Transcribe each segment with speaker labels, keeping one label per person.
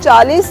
Speaker 1: 40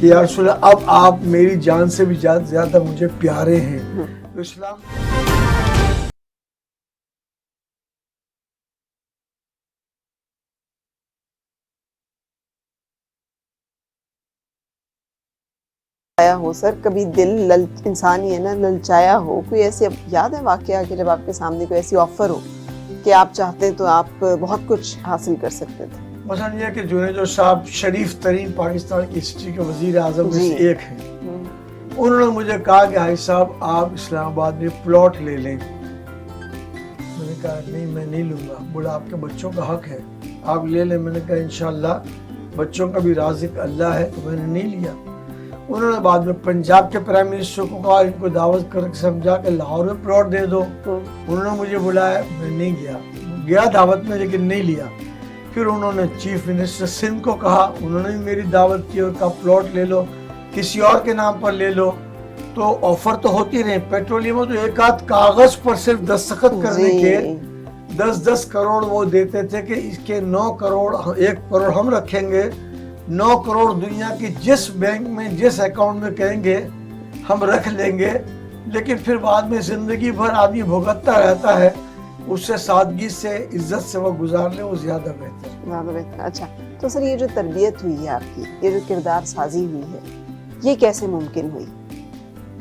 Speaker 2: کہ یا رسول اللہ اب آپ میری جان سے بھی زیادہ مجھے پیارے ہیں. تو اسلام
Speaker 1: آیا ہو سر کبھی دل انسان ہی ہے نا للچایا ہو, کوئی ایسے یاد ہے واقعہ کہ جب آپ کے سامنے کوئی ایسی آفر ہو کہ آپ چاہتے تو آپ بہت کچھ حاصل کر سکتے تھے؟
Speaker 2: مثلا یہ کہ جنید صاحب شریف ترین پاکستان کی ہسٹری کے وزیر اعظم میں سے ایک ہیں. انہوں نے مجھے کہا کہ حاجی صاحب آپ اسلام آباد میں پلاٹ لے لیں. میں نے کہا نہیں میں نہیں لوں گا. بولا آپ کے بچوں کا حق ہے آپ لے لیں. میں نے کہا انشاءاللہ بچوں کا بھی رازق اللہ ہے. تو میں نے نہیں لیا. انہوں نے بعد میں پنجاب کے پرائم منسٹر کو کہا ان کو دعوت کر کے سمجھا کہ لاہور میں پلاٹ دے دو. انہوں نے مجھے بلایا, میں نہیں گیا دعوت میں لیکن نہیں لیا. پھر انہوں نے چیف منسٹر سندھ کو کہا, انہوں نے بھی میری دعوت کی اور کہا پلاٹ لے لو کسی اور کے نام پر لے لو. تو آفر تو ہوتی رہے. پیٹرولیم میں تو ایک آدھ کاغذ پر صرف دستخط کرنے کے 10 کروڑ وہ دیتے تھے کہ اس کے 9 کروڑ 1 کروڑ ہم رکھیں گے, 9 کروڑ دنیا کی جس بینک میں جس اکاؤنٹ میں کہیں گے ہم رکھ لیں گے. لیکن پھر بعد میں زندگی بھر آدمی بھگتتا رہتا ہے. اس سے سادگی سے عزت سے وہ گزار لے وہ زیادہ بہتر.
Speaker 1: اچھا تو سر یہ جو تربیت ہوئی ہے آپ کی, یہ جو کردار سازی ہوئی ہے, یہ کیسے ممکن ہوئی؟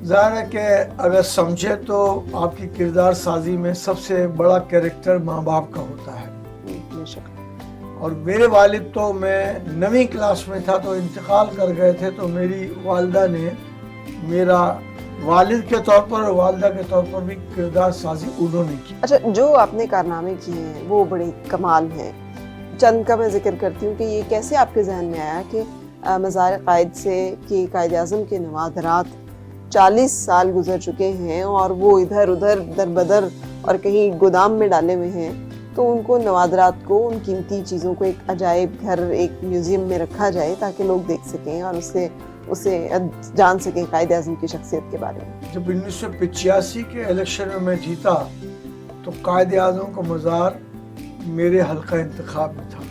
Speaker 2: ظاہر ہے کہ اگر سمجھے تو آپ کی کردار سازی میں سب سے بڑا کریکٹر ماں باپ کا ہوتا ہے.
Speaker 1: بے شک.
Speaker 2: اور میرے والد تو میں 9ویں کلاس میں تھا تو انتقال کر گئے تھے. تو میری والدہ نے میرا والد کے طور پر اور والدہ کے طور پر بھی کردار سازی انہوں نے کی.
Speaker 1: اچھا جو آپ نے کارنامے کیے ہیں وہ بڑے کمال ہیں. چند کا میں ذکر کرتی ہوں کہ یہ کیسے آپ کے ذہن میں آیا کہ مزار قائد سے کہ قائد اعظم کے نوادرات 40 سال گزر چکے ہیں اور وہ ادھر ادھر در بدر اور کہیں گودام میں ڈالے ہوئے ہیں, تو ان کو نوادرات کو ان قیمتی چیزوں کو ایک عجائب گھر ایک میوزیم میں رکھا جائے تاکہ لوگ دیکھ سکیں اور اسے جان سکیں قائد اعظم کی شخصیت کے بارے میں.
Speaker 2: جب 1985 کے الیکشن میں جیتا تو قائد اعظم کا مزار میرے حلقہ انتخاب میں تھا.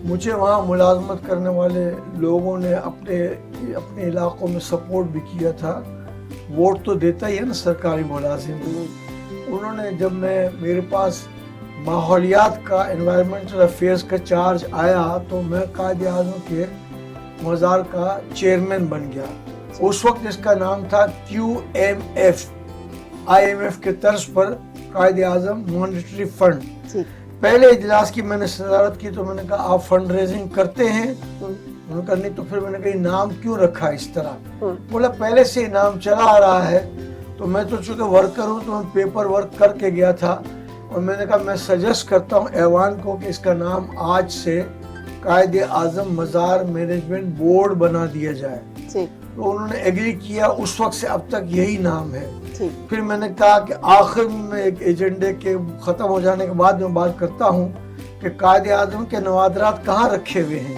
Speaker 2: مجھے وہاں ملازمت کرنے والے لوگوں نے اپنے علاقوں میں سپورٹ بھی کیا تھا. ووٹ تو دیتا ہی ہے نا سرکاری ملازم. انہوں نے جب میرے پاس ماحولیات کا انوائرمنٹل افیئرز کا چارج آیا تو میں قائد اعظم کے مزار کا چیئرمین بن گیا. اس وقت اس کا نام تھا QMF, IMF کے طرز پر قائد اعظم مانیٹری فنڈ. پہلے اجلاس کی میں نے صدارت کی تو میں نے کہا آپ فنڈ ریزنگ کرتے ہیں؟ انہوں نے کہا نہیں. تو پھر میں نے کہا نام کیوں رکھا اس طرح؟ بولا پہلے سے نام چلا آ رہا ہے. تو میں تو چونکہ ورکر ہوں تو میں پیپر ورک کر کے گیا تھا اور میں نے کہا میں سجیسٹ کرتا ہوں ایوان کو کہ اس کا نام آج سے قائد اعظم مزار مینجمنٹ بورڈ بنا دیا جائے. تو انہوں نے ایگری کیا. اس وقت سے اب تک یہی نام ہے. پھر میں نے کہا کہ آخر میں ایک ایجنڈے کے ختم ہو جانے کے بعد میں بات کرتا ہوں کہ قائد اعظم کے نوادرات کہاں رکھے ہوئے ہیں.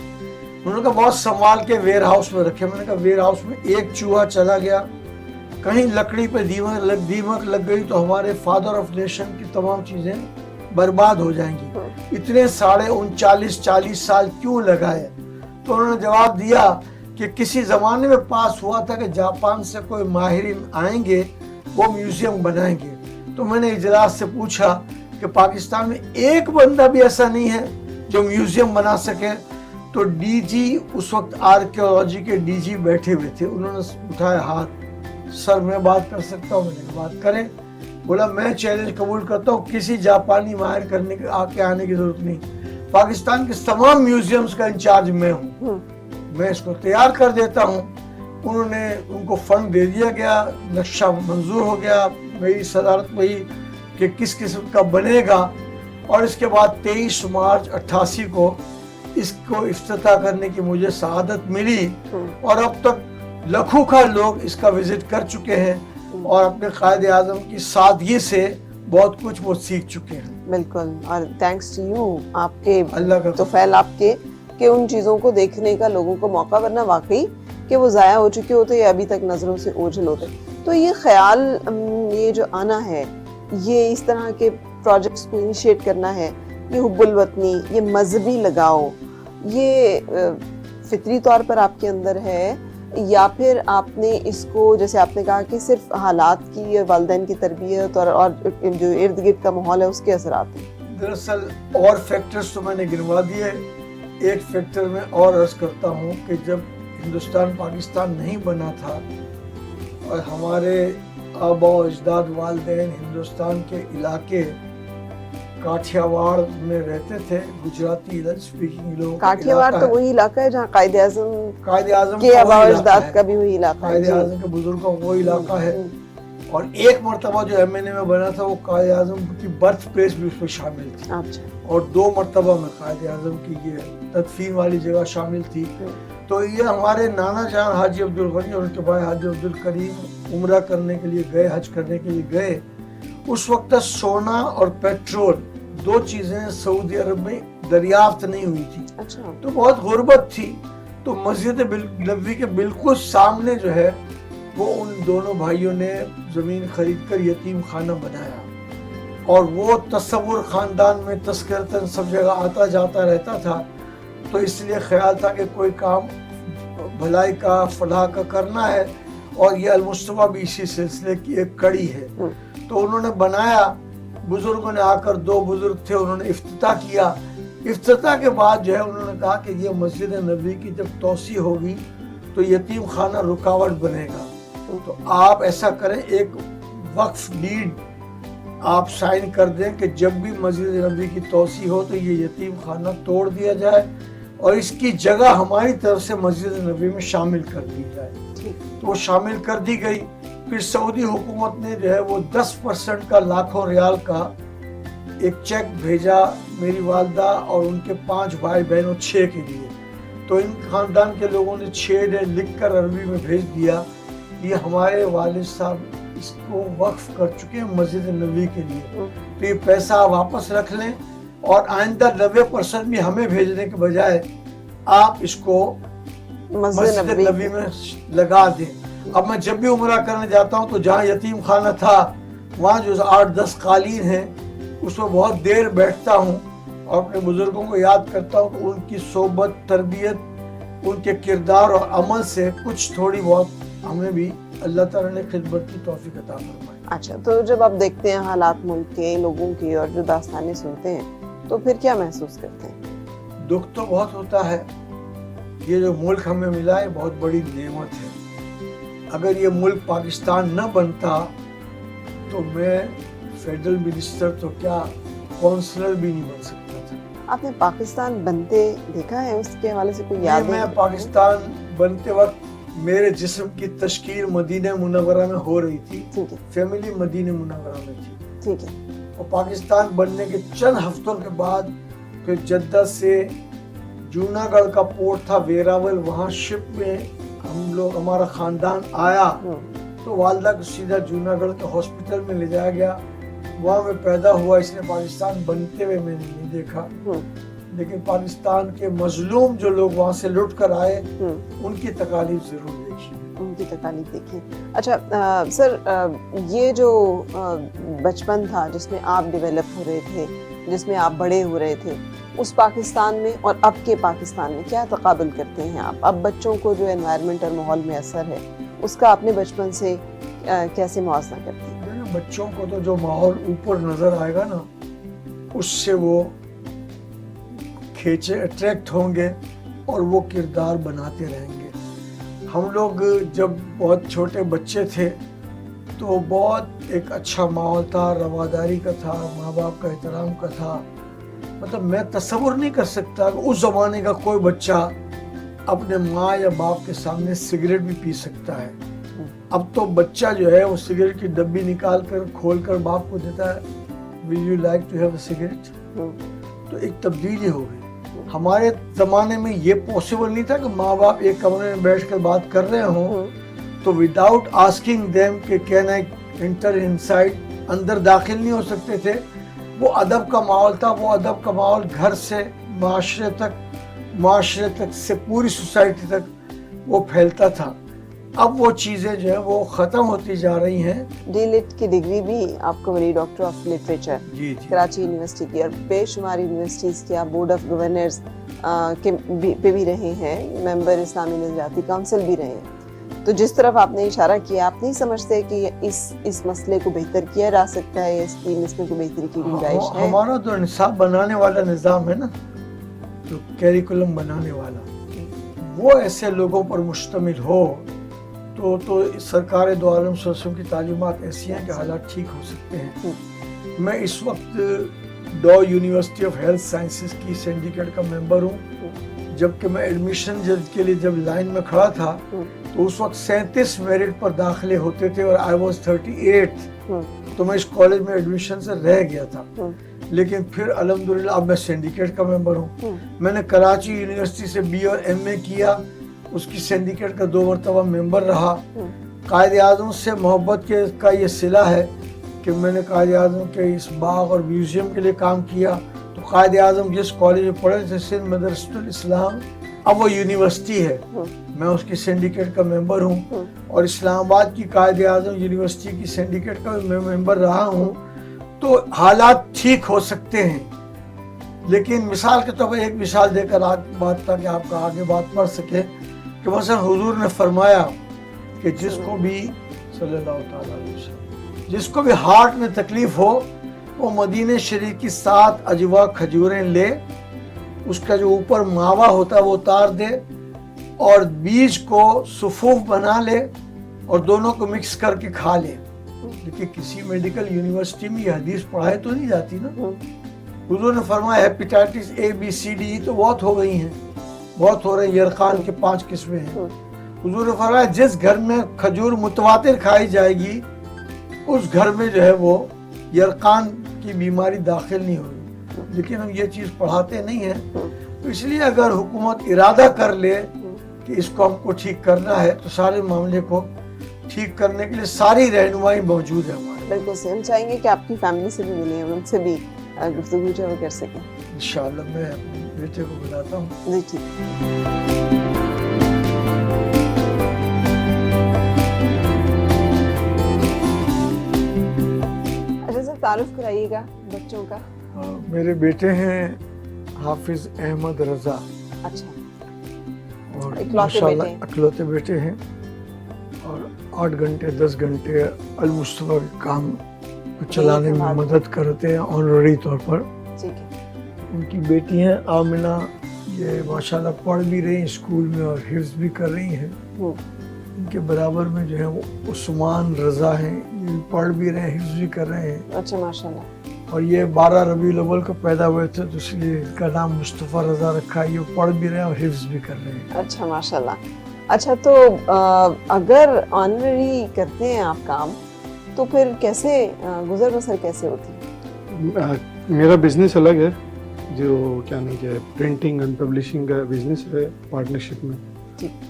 Speaker 2: انہوں نے کہا بہت سنبھال کے ویئر ہاؤس میں رکھے. میں نے کہا ویئر ہاؤس میں ایک چوہا چلا گیا, کہیں لکڑی پہ دیمک لگ گئی تو ہمارے فادر آف نیشن کی تمام چیزیں برباد ہو جائیں گی. اتنے 39-40 سال کیوں لگائے؟ تو انہوں نے جواب دیا کہ کسی زمانے میں پاس ہوا تھا کہ جاپان سے کوئی ماہرین آئیں گے وہ میوزیم بنائیں گے. تو میں نے اجلاس سے پوچھا کہ پاکستان میں ایک بندہ بھی ایسا نہیں ہے جو میوزیم بنا سکے. تو ڈی جی اس وقت آرکیولوجی کے ڈی جی بیٹھے ہوئے تھے. انہوں نے اٹھایا ہاتھ, سر میں بات کر سکتا ہوں؟ میں نے بات کریں. بولا میں چیلنج قبول کرتا ہوں, کسی جاپانی ماہر کرنے کے آنے کی ضرورت نہیں. پاکستان کے تمام میوزیمز کا انچارج میں ہوں, میں اس کو تیار کر دیتا ہوں. انہوں نے ان کو فنڈ دے دیا گیا, نقشہ منظور ہو گیا. میری صدارت میں ہی کہ کس قسم کا بنے گا. اور اس کے بعد 23 مارچ 88 کو اس کو افتتاح کرنے کی مجھے سعادت ملی. اور اب تک لاکھوں کا لوگ اس کا وزٹ کر چکے ہیں اور اپنے قائد اعظم کی سادگی سے بہت کچھ وہ سیکھ چکے ہیں.
Speaker 1: بالکل. اور تھینکس ٹو یو, آپ کے
Speaker 2: اللہ کا
Speaker 1: توفیل آپ کے کہ ان چیزوں کو دیکھنے کا لوگوں کو موقع, ورنہ واقعی کہ وہ ضائع ہو چکے ہوتے یا ابھی تک نظروں سے اوجھل ہوتے. تو یہ خیال, یہ جو آنا ہے, یہ اس طرح کے پروجیکٹس کو انیشیٹ کرنا ہے, یہ حب الوطنی, یہ مذہبی لگاؤ, یہ فطری طور پر آپ کے اندر ہے یا پھر آپ نے اس کو جیسے آپ نے کہا کہ صرف حالات کی والدین کی تربیت اور جو ارد گرد کا ماحول ہے اس کے اثرات ہیں؟
Speaker 2: دراصل اور فیکٹرز تو میں نے گنوا دیے. ایک فیکٹر میں اور عرض کرتا ہوں کہ جب ہندوستان پاکستان نہیں بنا تھا اور ہمارے آبا و اجداد والدین ہندوستان کے علاقے کاٹھیا واڑ میں رہتے تھے, گجراتی اسپیکنگ لوگ.
Speaker 1: کاٹھیا واڑ تو وہی علاقہ ہے جہاں قائد اعظم
Speaker 2: کے
Speaker 1: کے آبا و اجداد کا بھی وہی علاقہ ہے.
Speaker 2: قائد اعظم کے بزرگوں کا وہ علاقہ ہے. اور ایک مرتبہ جو ایم این اے میں بنا تھا وہ قائد اعظم کی برتھ پلیس بھی اس میں شامل تھی.
Speaker 1: اچھا.
Speaker 2: اور 2 مرتبہ میں قائد اعظم کی یہ تدفین والی جگہ شامل تھی. تو یہ ہمارے نانا جان حاجی عبدالغنی اور ان کے بھائی حاجی عبدالکریم عمرہ کرنے کے لیے گئے, حج کرنے کے لیے گئے. اس وقت سونا اور پیٹرول 2 چیزیں سعودی عرب میں دریافت نہیں ہوئی تھی.
Speaker 1: اچھا.
Speaker 2: تو بہت غربت تھی. تو مسجد نبوی کے بالکل سامنے جو ہے وہ ان دونوں بھائیوں نے زمین خرید کر یتیم خانہ بنایا. اور وہ تصور خاندان میں تذکرتاً سب جگہ آتا جاتا رہتا تھا. تو اس لیے خیال تھا کہ کوئی کام بھلائی کا فلاح کا کرنا ہے, اور یہ المصطفیٰ بھی اسی سلسلے کی ایک کڑی ہے. تو انہوں نے بنایا. بزرگوں نے آ کر 2 بزرگ تھے, انہوں نے افتتاح کیا. افتتاح کے بعد جو ہے انہوں نے کہا کہ یہ مسجد نبوی کی جب توسیع ہوگی تو یتیم خانہ رکاوٹ بنے گا. تو آپ ایسا کریں, ایک وقف ڈیڈ آپ سائن کر دیں کہ جب بھی مسجد نبوی کی توسیع ہو تو یہ یتیم خانہ توڑ دیا جائے اور اس کی جگہ ہماری طرف سے مسجد نبوی میں شامل کر دی جائے. تو وہ شامل کر دی گئی. پھر سعودی حکومت نے جو ہے وہ 10% کا لاکھوں ریال کا ایک چیک بھیجا میری والدہ اور ان کے 5 بھائی بہنوں 6 کے لیے. تو ان خاندان کے لوگوں نے 6 ڈے لکھ کر عربی میں بھیج دیا, یہ ہمارے والد صاحب اس کو وقف کر چکے ہیں مسجد نبوی کے لیے, تو یہ پیسہ واپس رکھ لیں اور آئندہ 90% بھی ہمیں بھیجنے کے بجائے آپ اس کو مسجد نبوی میں لگا دیں. اب میں جب بھی عمرہ کرنے جاتا ہوں تو جہاں یتیم خانہ تھا وہاں جو 8-10 قالین ہیں اس میں بہت دیر بیٹھتا ہوں اور اپنے بزرگوں کو یاد کرتا ہوں کہ ان کی صحبت, تربیت, ان کے کردار اور عمل سے کچھ تھوڑی بہت ہمیں بھی اللہ تعالیٰ نے خدمت کی توفیق عطا فرمائی.
Speaker 1: اچھا, تو جب آپ دیکھتے ہیں حالات ملک کے لوگوں کی اور جو داستانیں سنتے ہیں تو پھر کیا محسوس کرتے ہیں؟
Speaker 2: دکھ تو بہت ہوتا ہے. یہ جو ملک ہمیں ملا ہے بہت بڑی نعمت ہے. اگر یہ ملک پاکستان نہ بنتا تو میں فیڈرل منسٹر تو کیا کونسلر بھی نہیں بن سکتا تھا.
Speaker 1: آپ نے پاکستان بنتے دیکھا ہے, اس کے حوالے سے کوئی یاد ہے؟
Speaker 2: میں پاکستان بنتے وقت میرے جسم کی تشکیل مدینہ منورہ میں ہو رہی تھی. فیملی مدینہ منورہ میں تھی.
Speaker 1: ٹھیک ہے.
Speaker 2: اور پاکستان بننے کے چند ہفتوں کے بعد پھر جدہ سے جوناگڑھ کا پورٹ تھا ویراول, وہاں شپ میں ہمارا خاندان آیا. تو والدہ کو سیدھا جوناگڑھ کے ہاسپٹل میں لے جایا گیا. وہاں میں پیدا ہوا, اس نے پاکستان بنتے ہوئے میں نے نہیں دیکھا. لیکن پاکستان کے مظلوم جو لوگ وہاں سے لٹ کر آئے ان کی تکالیف ضرور دیکھی.
Speaker 1: ان کی تکالیف دیکھی. اچھا سر, یہ جو بچپن تھا جس میں آپ ڈیولپ ہو رہے تھے, جس میں آپ بڑے ہو رہے تھے, اس پاکستان میں اور اب کے پاکستان میں کیا تقابل کرتے ہیں آپ؟ اب بچوں کو جو انوائرمنٹ اور ماحول میں اثر ہے اس کا اپنے بچپن سے کیسے موازنہ کرتے ہیں؟
Speaker 2: بچوں کو تو جو ماحول اوپر نظر آئے گا نا اس سے وہ کھینچے اٹریکٹ ہوں گے اور وہ کردار بناتے رہیں گے. ہم لوگ جب بہت چھوٹے بچے تھے تو بہت ایک اچھا ماحول تھا, رواداری کا تھا, ماں باپ کا احترام کا تھا. مطلب میں تصور نہیں کر سکتا کہ اس زمانے کا کوئی بچہ اپنے ماں یا باپ کے سامنے سگریٹ بھی پی سکتا ہے. اب تو بچہ جو ہے وہ سگریٹ کی ڈبی نکال کر کھول کر باپ کو دیتا ہے, will you like to have a cigarette؟ تو ایک تبدیلی ہو گئی. ہمارے زمانے میں یہ پاسبل نہیں تھا کہ ماں باپ ایک کمرے میں بیٹھ کر بات کر رہے ہوں تو وداؤٹ آسکنگ دیم کہ کین آئی انٹر انسائڈ, اندر داخل نہیں ہو سکتے تھے. وہ ادب کا ماحول تھا. وہ ادب کا ماحول گھر سے معاشرے تک سے پوری سوسائٹی تک وہ پھیلتا تھا. اب وہ چیزیں جو ہے وہ ختم ہوتی جا رہی ہیں.
Speaker 1: ڈی لٹ کی ڈگری بھی آپ کو ملی, ڈاکٹر آف لٹریچر,
Speaker 2: جی
Speaker 1: کراچی یونیورسٹی کی, اور بے شمار یونیورسٹیز کے آپ بورڈ آف گورنرز پہ بھی رہے ہیں, ممبر اسلامی نظریاتی کونسل بھی رہے ہیں. تو جس طرف آپ نے اشارہ کیا, آپ نہیں سمجھتے کہ اس مسئلے کو بہتر کیا جا سکتا ہے, اس میں کوئی بہتری کی گنجائش ہے؟
Speaker 2: ہمارا تو نصاب بنانے والا نظام ہے نا, جو کیریکولم بنانے والا, وہ ایسے لوگوں پر مشتمل ہو تو سرکار دو عالم صلی اللہ علیہ وسلم کی تعلیمات ایسی ہیں کہ حالات ٹھیک ہو سکتے ہیں. میں اس وقت do university of health sciences کی سینڈیکیٹ کا ممبر ہوں, جبکہ میں ایڈمیشن کے لیے جب لائن میں کھڑا تھا تو اس وقت 37 میرٹ پر داخلے ہوتے تھے اور I was 38, تو میں اس کالج میں ایڈمیشن سے رہ گیا تھا. لیکن پھر الحمدللہ اب میں سینڈیکیٹ کا ممبر ہوں. میں نے کراچی یونیورسٹی سے بی اور ایم اے کیا, اس کی سینڈیکیٹ کا 2 مرتبہ ممبر رہا. قائد اعظم سے محبت کا یہ صلہ ہے کہ میں نے قائد اعظم کے اس باغ اور میوزیم کے لیے کام کیا. تو قائد اعظم جس کالج میں پڑھے تھے, سندھ مدرسۃ الاسلام, اب وہ یونیورسٹی ہے, میں اس کی سینڈیکیٹ کا ممبر ہوں, اور اسلام آباد کی قائد اعظم یونیورسٹی کی سینڈیکیٹ کا میں ممبر رہا ہوں. تو حالات ٹھیک ہو سکتے ہیں, لیکن مثال کے طور پر ایک مثال دے کر بات تاکہ آپ کا آگے بات پڑھ سکے, کہ مثلا حضور نے فرمایا کہ جس کو بھی صلی اللہ تعالیٰ علیہ وسلم, جس کو بھی ہارٹ میں تکلیف ہو وہ مدینہ شریف کی 7 اجوا کھجوریں لے, اس کا جو اوپر ماوا ہوتا ہے وہ اتار دے, اور بیج کو صفوف بنا لے اور دونوں کو مکس کر کے کھا لے. لیکن کسی میڈیکل یونیورسٹی میں یہ حدیث پڑھائی تو نہیں جاتی نا. حضور نے فرمایا hepatitis A B C D تو بہت ہو گئی ہیں, بہت ہو رہے ہیں, یرقان کے 5 قسمیں ہیں. حضور نے فرمایا جس گھر میں کھجور متواتر کھائی جائے گی اس گھر میں جو ہے وہ یرقان کی بیماری داخل نہیں ہوگی. لیکن ہم یہ چیز پڑھاتے نہیں ہیں, تو اس لیے اگر حکومت ارادہ کر لے کہ اس کو ہم کو ٹھیک کرنا ہے تو سارے معاملے کو ٹھیک کرنے کے لیے ساری رہنمائی موجود ہے ہمارے.
Speaker 1: بالکل سے ہم چاہیں گے کہ آپ کی فیملی سے بھی ملیں, ان سے بھی گفتگو جو وہ کر سکیں.
Speaker 2: انشاءاللہ میں اپنے بیٹے کو بلاتا ہوں.
Speaker 1: جی ٹھیک. اچھا سر, تعارف کرائیے گا بچوں کا.
Speaker 2: میرے بیٹے ہیں حافظ احمد رضا,
Speaker 1: اچھا,
Speaker 2: اور
Speaker 1: اکلوتے
Speaker 2: ماشاءاللہ
Speaker 1: بیٹے.
Speaker 2: اکلوتے بیٹے ہیں, اور 8 گھنٹے 10 گھنٹے المصطفیٰ کے کام چلانے میں مدد کرتے ہیں آنرری طور پر.
Speaker 1: ٹھیک ہے.
Speaker 2: ان کی بیٹی ہیں آمنہ, یہ ماشاءاللہ پڑھ بھی رہی ہیں اسکول میں اور حفظ بھی کر رہی ہیں. ان کے برابر میں جو ہے وہ عثمان رضا ہیں, یہ پڑھ بھی رہے ہیں, حفظ بھی کر رہے ہیں.
Speaker 1: اچھا ماشاءاللہ.
Speaker 2: اور یہ 12 ربیع الاول کو پیدا ہوئے تھے تو اس لیے ان کا نام مصطفیٰ رضا رکھا ہے. یہ پڑھ بھی رہے ہیں اور حفظ بھی کر رہے ہیں.
Speaker 1: اچھا ماشاءاللہ. اچھا تو اگر آنرری کرتے ہیں آپ کام تو پھر کیسے گزر بسر کیسے ہوتی؟
Speaker 3: میرا بزنس الگ ہے, جو کیا نہیں کہ پرنٹنگ اینڈ پبلشنگ کا بزنس ہے پارٹنرشپ میں.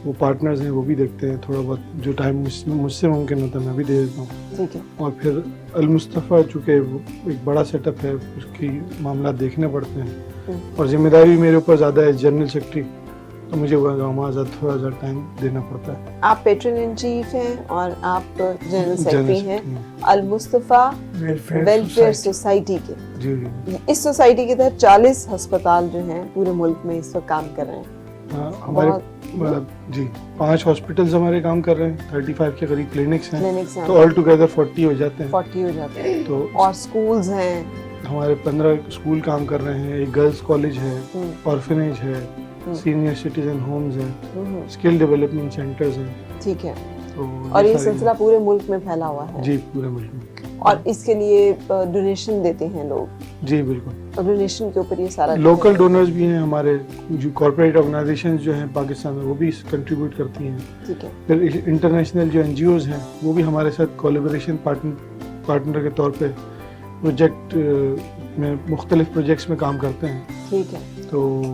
Speaker 3: وہ پارٹنرز ہیں, وہ بھی دیکھتے ہیں, تھوڑا بہت جو ٹائم مجھ سے ممکن ہوتا ہے میں بھی دے دیتا ہوں.
Speaker 1: ٹھیک ہے.
Speaker 3: اور پھر المصطفیٰ چونکہ ایک بڑا سیٹ اپ ہے, اس کی معاملات دیکھنے پڑتے ہیں, اور ذمہ داری میرے اوپر زیادہ ہے جنرل سیکرٹری, تو مجھے وہاں تھوڑا سا ٹائم دینا پڑتا ہے.
Speaker 1: آپ پیٹرن ان چیف ہیں اور آپ جنرل سیکرٹری ہیں المصطفیٰ ویلفیئر سوسائٹی کے.
Speaker 3: جی.
Speaker 1: اس سوسائٹی کے تحت 40 ہسپتال جو ہیں پورے ملک میں اس وقت کام کر رہے ہیں.
Speaker 3: ہمارے جی 5 ہاسپٹلز ہمارے کام کر رہے ہیں, 35 کے قریب کلینکس ہیں, تو آل ٹوگیدر 40 ہو جاتے ہیں.
Speaker 1: 40 ہو جاتے ہیں.
Speaker 3: تو
Speaker 1: اور سکولز ہیں
Speaker 3: ہمارے 15 اسکول کام کر رہے ہیں, ایک گرلز کالج ہے, آرفنیج ہے, سینئر سٹیزن ہومز ہیں, اسکل ڈیولپمنٹ سینٹرز ہیں.
Speaker 1: ٹھیک ہے. اور یہ سلسلہ پورے ملک میں پھیلا ہوا ہے؟
Speaker 3: جی پورے ملک میں.
Speaker 1: اور اس کے لیے ڈونیشن دیتے ہیں لوگ؟
Speaker 3: جی بالکل.
Speaker 1: اور ڈونیشن کے اوپر یہ سارا
Speaker 3: لوکل ڈونرز بھی ہیں ہمارے, جو کارپوریٹ آرگنائزیشنز جو ہیں پاکستان میں وہ بھی کنٹریبیوٹ کرتی ہیں.
Speaker 1: ٹھیک ہے.
Speaker 3: پھر انٹرنیشنل جو NGOز ہیں وہ بھی ہمارے ساتھ کولیبریشن پارٹنر کے طور پہ پروجیکٹ میں مختلف پروجیکٹس میں کام کرتے ہیں.
Speaker 1: ٹھیک ہے.
Speaker 3: تو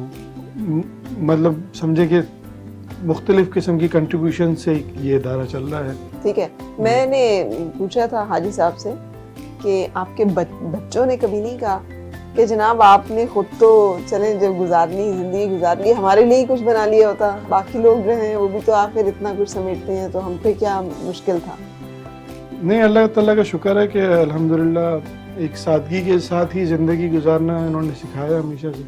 Speaker 3: مطلب سمجھے کہ مختلف قسم کی کنٹریبیوشن سے یہ ادارہ چل رہا ہے.
Speaker 1: ٹھیک ہے. میں نے پوچھا تھا حاجی صاحب سے کہ آپ کے بچوں نے کبھی نہیں کہا کہ جناب آپ نے خود تو چلیں جب گزارنی زندگی گزار لی, ہمارے لیے ہی کچھ بنا لیا ہوتا, باقی لوگ جو ہیں وہ بھی تو آخر اتنا کچھ سمیٹتے ہیں, تو ہم پہ کیا مشکل تھا.
Speaker 3: نہیں, اللہ تعالیٰ کا شکر ہے کہ الحمدللہ ایک سادگی کے ساتھ ہی زندگی گزارنا انہوں نے سکھایا ہمیشہ سے,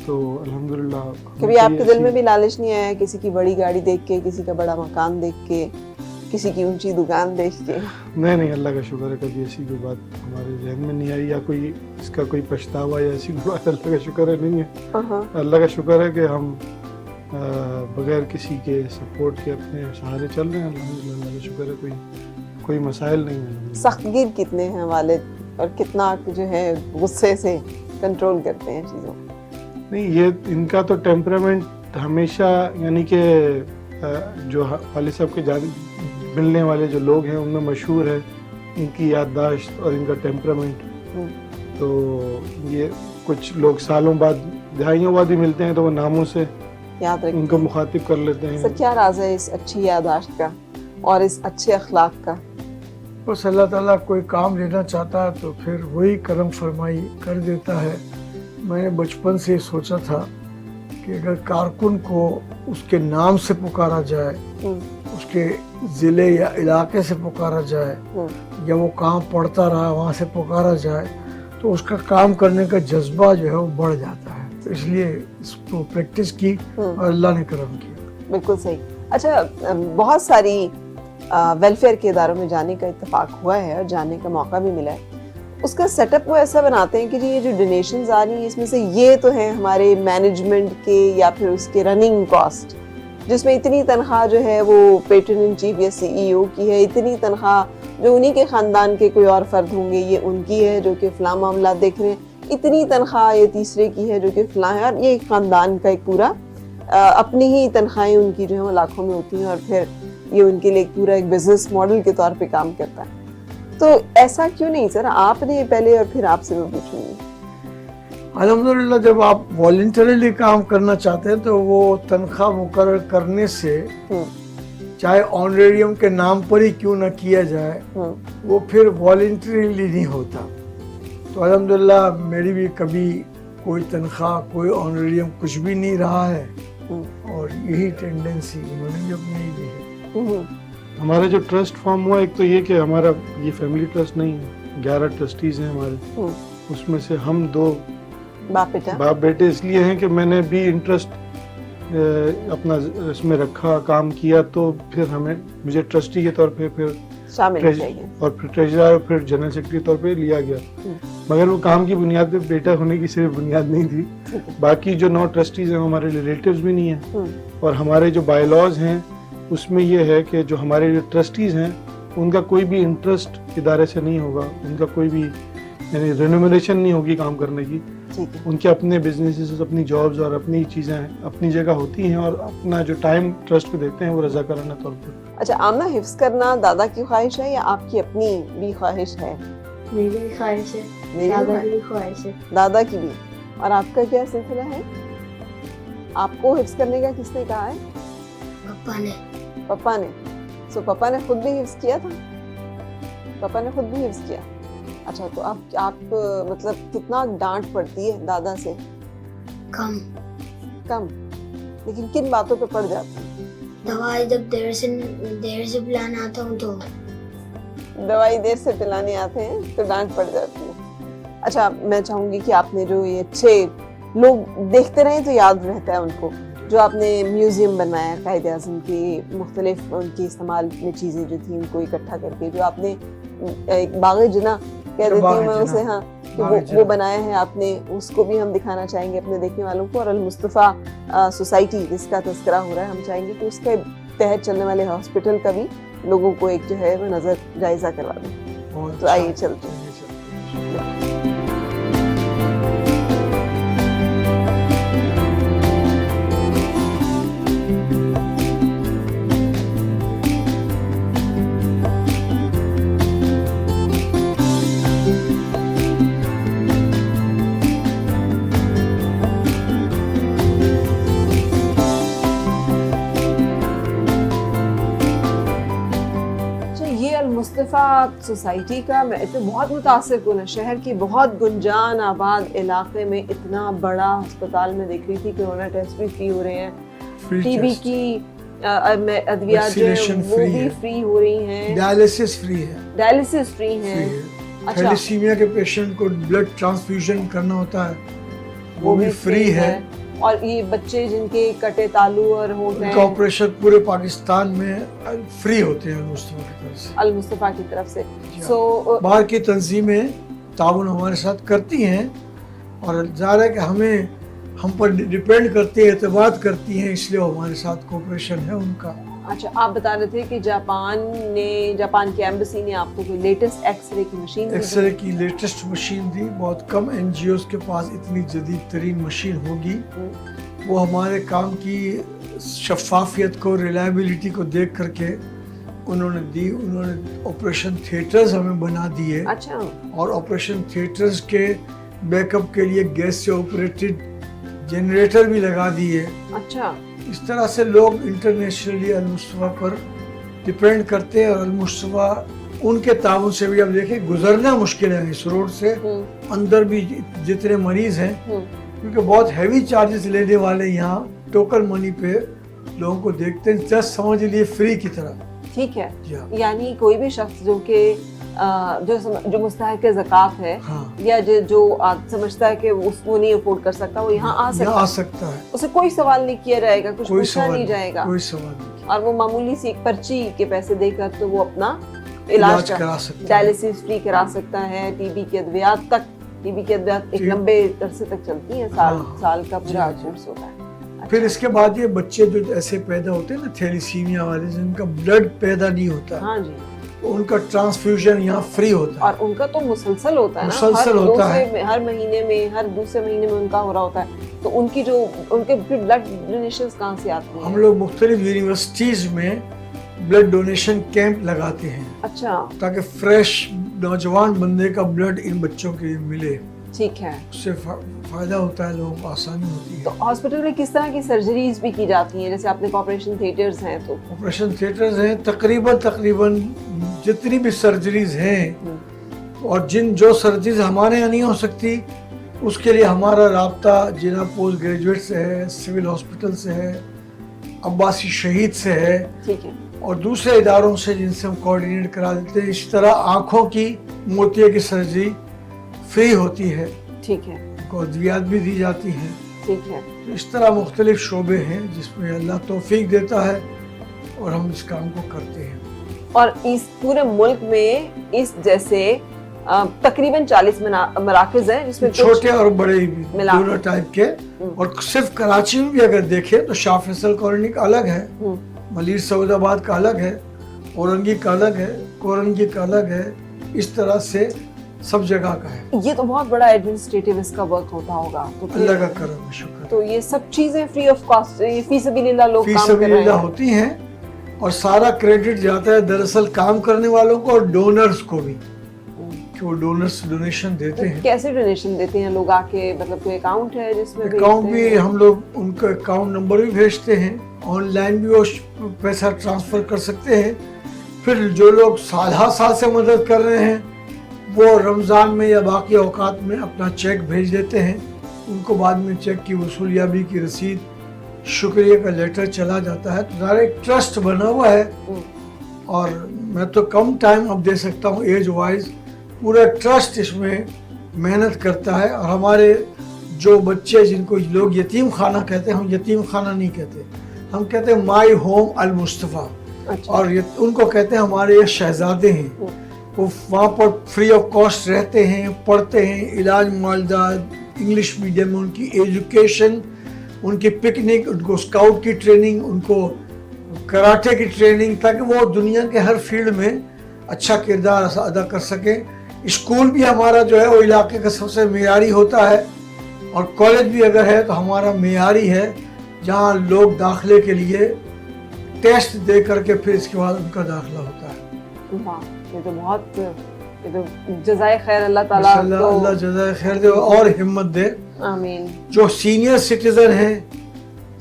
Speaker 3: تو الحمدللہ.
Speaker 1: کبھی آپ کے دل میں بھی لالچ نہیں آیا کسی کی بڑی گاڑی دیکھ کے, کسی کا بڑا مکان دیکھ کے, کسی کی اونچی دکان دیکھ کے؟
Speaker 3: نہیں, اللہ کا شکر ہے کبھی ایسی کوئی بات ہمارے ذہن میں نہیں آئی, یا کوئی اس کا کوئی پچھتاوا یا ایسی کوئی بات اللہ کا شکر ہے نہیں ہے. اللہ کا شکر ہے کہ ہم بغیر کسی کے سپورٹ کے اپنے سہارے چل رہے ہیں الحمدللہ. اللہ کا شکر ہے کوئی مسائل نہیں ہے.
Speaker 1: سخت گیر کتنے ہیں والد, اور کتنا جو ہے غصے سے کنٹرول کرتے ہیں چیزوں؟
Speaker 3: نہیں, یہ ان کا تو ٹیمپرامنٹ ہمیشہ, یعنی کہ جو والد صاحب کے ملنے والے جو لوگ ہیں ان میں مشہور ہے ان کی یادداشت اور ان کا ٹیمپرامنٹ. تو یہ کچھ لوگ سالوں بعد, دہائیوں بعد بھی ملتے ہیں تو وہ ناموں سے
Speaker 1: یاد رکھتے
Speaker 3: ان کو مخاطب کر لیتے ہیں.
Speaker 1: سر کیا راز ہے اس اچھی یادداشت کا اور اس اچھے اخلاق کا؟
Speaker 2: بس اللہ تعالیٰ کوئی کام لینا چاہتا ہے تو پھر وہی کرم فرمائی کر دیتا ہے. میں نے بچپن سے سوچا تھا کہ اگر کارکن کو اس کے نام سے پکارا جائے, اس کے ضلع یا علاقے سے پکارا جائے, یا وہ کام پڑھتا رہا وہاں سے پکارا جائے, تو اس کا کام کرنے کا جذبہ جو ہے وہ بڑھ جاتا ہے. تو اس لیے اس کو پریکٹس کی اور اللہ نے کرم کیا.
Speaker 1: بالکل صحیح. اچھا, بہت ساری ویلفیئر کے اداروں میں جانے کا اتفاق ہوا ہے اور جانے کا موقع بھی ملا ہے. اس کا سیٹ اپ وہ ایسا بناتے ہیں کہ جی یہ جو ڈونیشنز آ رہی ہیں اس میں سے یہ تو ہیں ہمارے مینجمنٹ کے یا پھر اس کے رننگ کاسٹ, جس میں اتنی تنخواہ جو ہے وہ پیٹرن ان چیف یا سی ای او کی ہے, اتنی تنخواہ جو انہی کے خاندان کے کوئی اور فرد ہوں گے یہ ان کی ہے جو کہ فلاں معاملات دیکھ رہے ہیں, اتنی تنخواہ یہ تیسرے کی ہے جو کہ فلاں ہے, اور یہ خاندان کا ایک پورا اپنی ہی تنخواہیں ان کی جو ہیں وہ لاکھوں میں ہوتی ہیں, اور پھر یہ ان کے لیے ایک پورا ایک بزنس ماڈل کے طور پہ کام کرتا ہے. تو ایسا کیوں نہیں سر, آپ نے پہلے اور پھر آپ سے میں پوچھوں گی.
Speaker 2: الحمدللہ جب آپ والنٹریلی کام کرنا چاہتے ہیں تو وہ تنخواہ مقرر کرنے سے چاہے آنریریم کے نام پر ہی کیوں نہ کیا جائے, وہ پھر والنٹریلی نہیں ہوتا. تو الحمدللہ میری بھی کبھی کوئی تنخواہ کوئی آنریریم کچھ بھی نہیں رہا ہے, اور یہی ٹینڈنسی انہوں نے بھی اپنی دی ہے.
Speaker 3: ہمارا جو ٹرسٹ فارم ہوا, ایک تو یہ کہ ہمارا یہ فیملی ٹرسٹ نہیں ہے, 11 ٹرسٹیز ہیں ہمارے, اس میں سے ہم 2 باپ بیٹے اس لیے ہیں کہ میں نے بھی انٹرسٹ اپنا اس میں رکھا, کام کیا, تو پھر مجھے ٹرسٹی کے طور پہ پھر
Speaker 1: شامل
Speaker 3: اور پھر ٹریجرر اور پھر جنرل سیکرٹری کے طور پہ لیا گیا. مگر وہ کام کی بنیاد پہ بیٹا ہونے کی صرف بنیاد نہیں تھی. باقی جو 9 ٹرسٹیز ہیں ہمارے ریلیٹیوز بھی نہیں ہیں, اور ہمارے جو بائی لاز ہیں اس میں یہ ہے کہ جو ہمارے ٹرسٹیز ہیں ان کا کوئی بھی انٹرسٹ ادارے سے نہیں ہوگا, ان کا کوئی بھی یعنی رینومریشن نہیں ہوگی کام کرنے کی. ان کے اپنے بزنسز, اپنی جابز اور اپنی چیزیں اپنی جگہ ہوتی ہیں, اور اپنا جو ٹائم ٹرسٹ کو دیتے ہیں وہ رضاکارانہ طور پر.
Speaker 1: اچھا, آمنہ حفظ کرنا دادا کی خواہش ہے یا آپ کی اپنی بھی خواہش ہے؟
Speaker 4: میری بھی خواہش ہے, دادا کی بھی خواہش ہے.
Speaker 1: دادا کی بھی. اور آپ کا کیا سلسلہ ہے؟ آپ کو حفظ کرنے کا کس نے کہا ہے؟ پپا نے. سو پپا نے خود بھی حفظ کیا تھا؟ پپا نے خود بھی حفظ کیا. اچھا, تو آپ مطلب کتنا ڈانٹ پڑتی ہے دادا سے؟
Speaker 4: کم.
Speaker 1: لیکن کن باتوں پہ پڑ جاتی ہے؟
Speaker 4: دوائی جب دیر سے پلانا آتا ہوں تو
Speaker 1: دوائی دیر سے پلانے آتے ہیں تو ڈانٹ پڑ جاتی ہے. اچھا, میں چاہوں گی کہ آپ نے جو یہ اچھے لوگ دیکھتے رہیں تو یاد رہتا ہے ان کو, جو آپ نے میوزیم بنایا قائد اعظم کی, مختلف ان کی استعمال میں چیزیں جو تھیں ان کو اکٹھا کر کے, جو آپ نے ایک باغ جنا کہہ دیتی ہوں میں اسے, ہاں, کہ وہ بنایا ہے آپ نے, اس کو بھی ہم دکھانا چاہیں گے اپنے دیکھنے والوں کو. اور المصطفیٰ سوسائٹی جس کا تذکرہ ہو رہا ہے, ہم چاہیں گے کہ اس کے تحت چلنے والے ہاسپٹل کا بھی لوگوں کو ایک جو ہے وہ نظر جائزہ کروا دیں. تو آئیے چلتے ہیں. مصطفیٰ سوسائٹی کا میں تو بہت متاثر کن ہے. شہر کی بہت گنجان آباد علاقے میں اتنا بڑا ہسپتال میں دیکھ رہی تھی کورونا ٹیسٹ بھی فری ہو رہے ہیں, ٹی بی کی ادویات جو ہیں وہ بھی فری ہو رہی ہیں,
Speaker 2: ڈائلیسس فری ہے,
Speaker 1: ڈائلیسس فری ہیں,
Speaker 2: تھیلیسیمیا کے پیشنٹ کو بلڈ ٹرانسفیوژن کرنا ہوتا ہے وہ بھی فری ہے,
Speaker 1: اور یہ بچے جن کے کٹے تالو اور ہوتے ہیں
Speaker 2: آپریشن پورے پاکستان میں فری ہوتے ہیں المصطفیٰ کی طرف سے.
Speaker 1: المصطفیٰ کی طرف سے. سو
Speaker 2: باہر کی تنظیمیں تعاون ہمارے ساتھ کرتی ہیں اور ظاہر ہے کہ ہم پر ڈیپینڈ کرتی ہیں, اعتماد کرتی ہیں, اس لیے ہمارے ساتھ کوپریشن ہے ان کا.
Speaker 1: اچھا, آپ بتا رہے تھے کہ جاپان کی ایمبیسی نے آپ کو کوئی لیٹسٹ ایکس رے کی مشین دی.
Speaker 2: ایکس رے کی لیٹسٹ مشین دی. بہت کم این جی اوز کے پاس اتنی جدید ترین مشین ہوگی. وہ ہمارے کام کی شفافیت کو, ریلائبلٹی کو دیکھ کر کے انہوں نے دی. انہوں نے آپریشن تھیٹرز ہمیں بنا دیے.
Speaker 1: اچھا. اور
Speaker 2: آپریشن تھیٹرز کے بیک اپ کے لیے گیس سے آپریٹڈ جنریٹر بھی لگا دیے.
Speaker 1: اچھا.
Speaker 2: اس طرح سے لوگ انٹرنیشنلی المصطفیٰ پر ڈپینڈ کرتے ہیں اور المصطفیٰ ان کے تعاون سے بھی. اب دیکھیں گزرنا مشکل ہے اس روڈ سے, اندر بھی جتنے مریض ہیں کیونکہ بہت ہیوی چارجز لینے والے یہاں ٹوکن منی پہ لوگوں کو دیکھتے ہیں, جسٹ سمجھ لیے فری کی طرح.
Speaker 1: ٹھیک ہے, یعنی کوئی بھی شخص جو کہ جو مستحق زکوٰۃ ہے یا جو سمجھتا ہے کہ وہ نہیں افورڈ کر سکتا, وہ یہاں آ سکتا ہے. اسے کوئی سوال نہیں کیا جائے گا, کچھ پوچھا نہیں جائے گا,
Speaker 2: کوئی سوال نہیں,
Speaker 1: اور وہ معمولی سی ایک پرچی کے پیسے دے کر تو وہ اپنا علاج کرا سکتا ہے, ڈائلیسس فری کرا سکتا ہے. ٹی بی کی ادویات تک, ٹی بی کی ادویات ایک لمبے عرصے تک چلتی ہیں, سال کا پورا کورس ہوتا ہے.
Speaker 2: پھر اس کے بعد یہ بچے جو ایسے پیدا ہوتے ہیں نا تھیلیسیمیا والے, جن کا بلڈ پیدا نہیں ہوتا,
Speaker 1: ہاں جی,
Speaker 2: ان کا ٹرانسفیوژن یہاں فری ہوتا ہے.
Speaker 1: اور ان کا تو مسلسل ہوتا ہے,
Speaker 2: مسلسل ہوتا ہے,
Speaker 1: ہر مہینے میں, ہر دوسرے مہینے میں ان کا ہو رہا ہوتا ہے. تو ان کی جو ان کے بلڈ ڈونیشنز کہاں سے آتی ہیں؟
Speaker 2: ہم لوگ مختلف یونیورسٹیز میں بلڈ ڈونیشن کیمپ لگاتے ہیں.
Speaker 1: اچھا.
Speaker 2: تاکہ فریش نوجوان بندے کا بلڈ ان بچوں کے ملے.
Speaker 1: ٹھیک ہے,
Speaker 2: اس سے فائدہ ہوتا ہے, لوگوں کو آسانی ہوتی ہے.
Speaker 1: تو ہاسپٹل میں کس طرح کی سرجریز بھی کی جاتی ہیں؟ جیسے آپ نے آپریشن تھیٹرز ہیں, تو
Speaker 2: آپریشن تھیٹرز ہیں تقریباً جتنی بھی سرجریز ہیں, اور جو سرجریز ہمارے یہاں نہیں ہو سکتی اس کے لیے ہمارا رابطہ جناب پوسٹ گریجویٹ سے ہے, سول ہاسپٹل سے ہے, عباسی شہید سے ہے,
Speaker 1: ٹھیک ہے,
Speaker 2: اور دوسرے اداروں سے جن سے ہم کوآرڈینیٹ کرا دیتے ہیں. اس طرح آنکھوں کی موتیے کی سرجری فری ہوتی ہے.
Speaker 1: ٹھیک ہے,
Speaker 2: کو ادویات بھی دی جاتی ہیں.
Speaker 1: ٹھیک ہے.
Speaker 2: اس طرح مختلف شعبے ہیں جس میں اللہ توفیق دیتا ہے اور ہم اس کام کو کرتے ہیں.
Speaker 1: اور اس پورے ملک میں اس جیسے تقریباً 40 مراکز ہیں جس میں
Speaker 2: چھوٹے اور بڑے دونوں ٹائپ کے. اور صرف کراچی میں بھی اگر دیکھیں تو شاہ فیصل کالونی کا الگ ہے, ملیر سعود آباد کا الگ ہے, اورنگی کا الگ ہے, کورنگی کا الگ ہے. اس طرح سے سب جگہ کا ہے.
Speaker 1: یہ تو بہت بڑا ایڈمنسٹریٹو اس کا ورک ہوتا ہوگا. تو
Speaker 2: اللہ کا کرم ہے, شکر.
Speaker 1: تو یہ سب چیزیں فری آف کاسٹ, فی سبیل اللہ لوگ کام کر رہے ہیں, فی سبیل اللہ
Speaker 2: ہوتی ہیں, اور سارا کریڈٹ جاتا ہے دراصل کام کرنے والوں کو اور ڈونرز کو بھی, کہ وہ ڈونرز ڈونیشن دیتے ہیں.
Speaker 1: کیسے ڈونیشن دیتے ہیں لوگ آ کے؟ مطلب کوئی اکاؤنٹ ہے جس میں
Speaker 2: اکاؤنٹ بھی ہم لوگ ان کا اکاؤنٹ نمبر بھی بھیجتے ہیں, آن لائن بھی وہ پیسہ ٹرانسفر کر سکتے ہیں. پھر جو لوگ سال سے مدد کر رہے ہیں وہ رمضان میں یا باقی اوقات میں اپنا چیک بھیج دیتے ہیں. ان کو بعد میں چیک کی وصولیابی کی رسید, شکریہ کا لیٹر چلا جاتا ہے. تو ظاہر ایک ٹرسٹ بنا ہوا ہے, اور میں تو کم ٹائم اب دے سکتا ہوں ایج وائز. پورا ٹرسٹ اس میں محنت کرتا ہے. اور ہمارے جو بچے جن کو لوگ یتیم خانہ کہتے ہیں, ہم یتیم خانہ نہیں کہتے, ہم کہتے ہیں مائی ہوم المصطفیٰ. اور ان کو کہتے ہیں ہمارے یہ شہزادے ہیں. وہ وہاں پر فری آف کاسٹ رہتے ہیں, پڑھتے ہیں, علاج معالجات, انگلش میڈیم میں ان کی ایجوکیشن, ان کی پکنک, ان کو اسکاؤٹ کی ٹریننگ, ان کو کراٹے کی ٹریننگ, تاکہ وہ دنیا کے ہر فیلڈ میں اچھا کردار ادا کر سکیں. اسکول بھی ہمارا جو ہے وہ علاقے کا سب سے معیاری ہوتا ہے, اور کالج بھی اگر ہے تو ہمارا معیاری ہے, جہاں لوگ داخلے کے لیے ٹیسٹ دے کر کے پھر اس کے بعد ان کا داخلہ ہوتا ہے.
Speaker 1: یہ تو بہت, یہ تو جزائے خیر اللہ تعالیٰ,
Speaker 2: اللہ جزائے خیر دے اور ہمت دے.
Speaker 1: آمین.
Speaker 2: جو سینئر سٹیزن ہیں,